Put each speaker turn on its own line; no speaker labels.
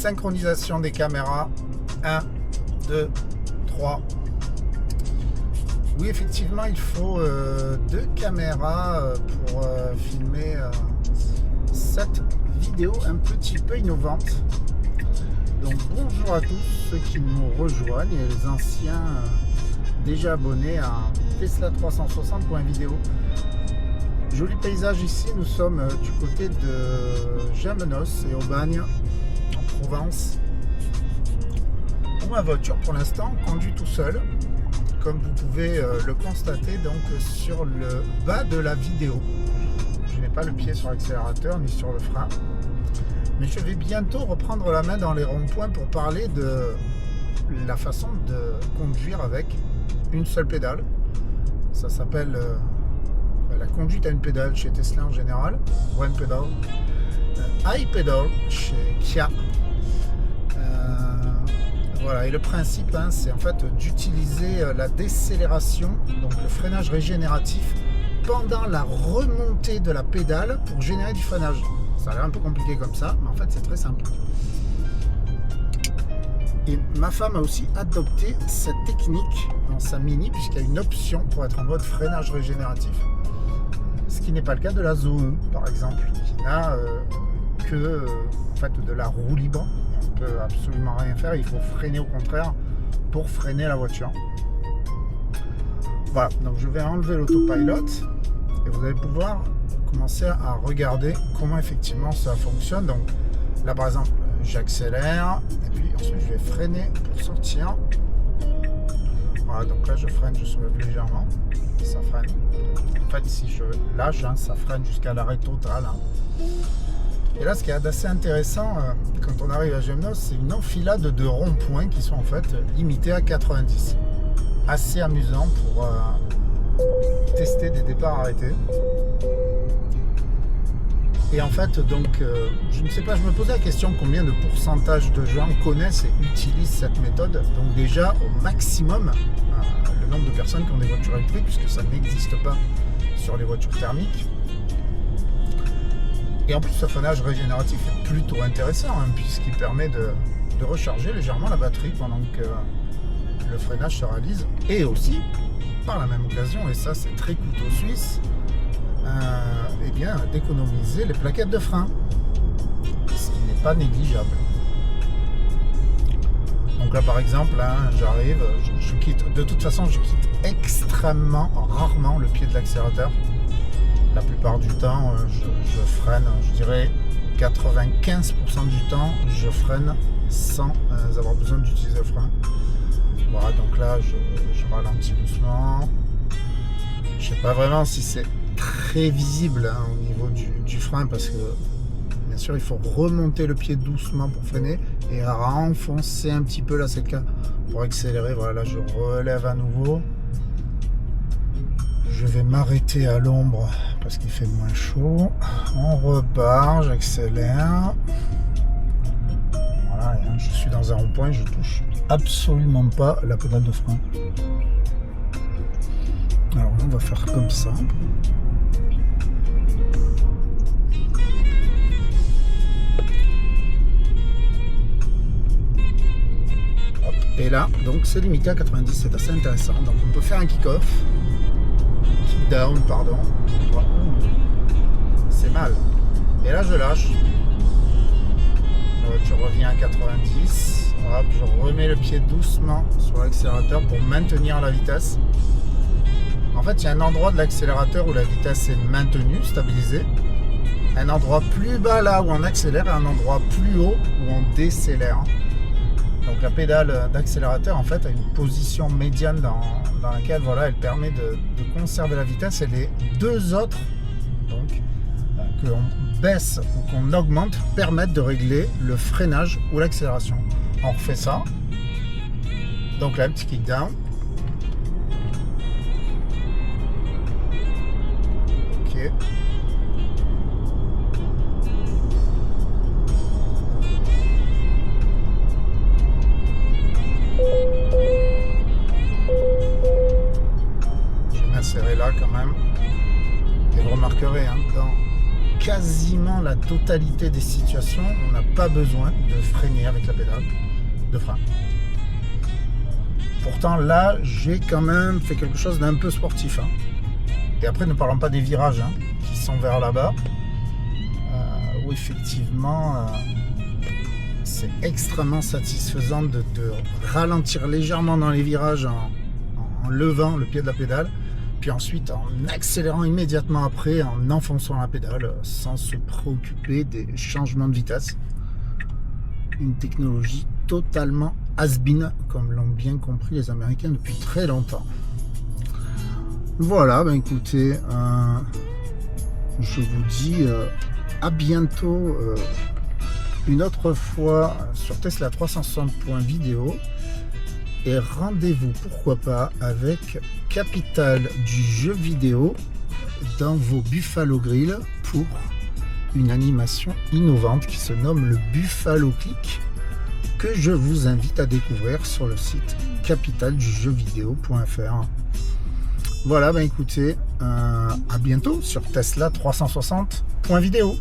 Synchronisation des caméras. 1, 2, 3. Oui, effectivement, il faut deux caméras pour filmer cette vidéo un petit peu innovante. Donc bonjour à tous ceux qui nous rejoignent et les anciens déjà abonnés à Tesla 360.video. Joli paysage ici, nous sommes du côté de Gémenos et Aubagne en Provence. Ma voiture pour l'instant conduit tout seul, comme vous pouvez le constater donc sur le bas de la vidéo. Je n'ai pas le pied sur l'accélérateur ni sur le frein, mais je vais bientôt reprendre la main dans les ronds-points pour parler de la façon de conduire avec une seule pédale. Ça s'appelle la conduite à une pédale chez Tesla en général, one pedal, iPedal chez Kia. Voilà, et le principe, c'est en fait d'utiliser la décélération, donc le freinage régénératif, pendant la remontée de la pédale pour générer du freinage. Ça a l'air un peu compliqué comme ça, mais en fait c'est très simple. Et ma femme a aussi adopté cette technique dans sa Mini, puisqu'il y a une option pour être en mode freinage régénératif. Ce qui n'est pas le cas de la Zoe, par exemple, qui n'a que en fait, de la roue libre. On peut absolument rien faire, il faut freiner au contraire pour freiner la voiture. Voilà, donc je vais enlever l'autopilot et vous allez pouvoir commencer à regarder comment effectivement ça fonctionne. Donc là par exemple j'accélère et puis ensuite je vais freiner pour sortir. Voilà, donc là je freine, je soulève légèrement, ça freine. En fait si je lâche, ça freine jusqu'à l'arrêt total. Et là, ce qui est assez intéressant quand on arrive à Gémenos, c'est une enfilade de ronds-points qui sont en fait limités à 90. Assez amusant pour tester des départs arrêtés. Et en fait, donc, je ne sais pas, je me posais la question combien de pourcentage de gens connaissent et utilisent cette méthode. Donc déjà, au maximum, le nombre de personnes qui ont des voitures électriques, puisque ça n'existe pas sur les voitures thermiques. Et en plus, ce freinage régénératif est plutôt intéressant, puisqu'il permet de recharger légèrement la batterie pendant que le freinage se réalise. Et aussi, par la même occasion, et ça c'est très couteau suisse, eh bien, d'économiser les plaquettes de frein, ce qui n'est pas négligeable. Donc là par exemple, j'arrive, je quitte, de toute façon je quitte extrêmement rarement le pied de l'accélérateur. La plupart du temps, je freine, je dirais 95% du temps, je freine sans avoir besoin d'utiliser le frein. Voilà, donc là, je ralentis doucement. Je ne sais pas vraiment si c'est très visible au niveau du frein, parce que bien sûr, il faut remonter le pied doucement pour freiner et renfoncer un petit peu, là c'est le cas, pour accélérer. Voilà, là je relève à nouveau. Je vais m'arrêter à l'ombre parce qu'il fait moins chaud. On repart, j'accélère. Voilà, je suis dans un rond-point, je touche absolument pas la pédale de frein. Alors on va faire comme ça. Hop. Et là, donc c'est limité à 90, c'est assez intéressant. Donc on peut faire un kick-off. Down, pardon. C'est mal. Et là je lâche. La voiture revient à 90. Hop, je remets le pied doucement sur l'accélérateur pour maintenir la vitesse. En fait, il y a un endroit de l'accélérateur où la vitesse est maintenue, stabilisée. Un endroit plus bas là où on accélère et un endroit plus haut où on décélère. Donc la pédale d'accélérateur en fait a une position médiane dans laquelle voilà, elle permet de conserver la vitesse, et les deux autres, donc que l'on baisse ou qu'on augmente, permettent de régler le freinage ou l'accélération. On refait ça. Donc là, un petit kick down. Ok. Serré là quand même, et vous remarquerez dans quasiment la totalité des situations, on n'a pas besoin de freiner avec la pédale de frein. Pourtant là, j'ai quand même fait quelque chose d'un peu sportif. Hein. Et après, ne parlons pas des virages hein, qui sont vers là-bas, où effectivement, c'est extrêmement satisfaisant de ralentir légèrement dans les virages en levant le pied de la pédale, puis ensuite en accélérant immédiatement après, en enfonçant la pédale, sans se préoccuper des changements de vitesse. Une technologie totalement has-been, comme l'ont bien compris les Américains depuis très longtemps. Voilà, ben écoutez, je vous dis à bientôt une autre fois sur Tesla 360.video et rendez-vous pourquoi pas avec Capital du jeu vidéo dans vos Buffalo Grill pour une animation innovante qui se nomme le Buffalo Click, que je vous invite à découvrir sur le site capitaldujeuxvideo.fr. Voilà, ben écoutez, à bientôt sur Tesla 360.video.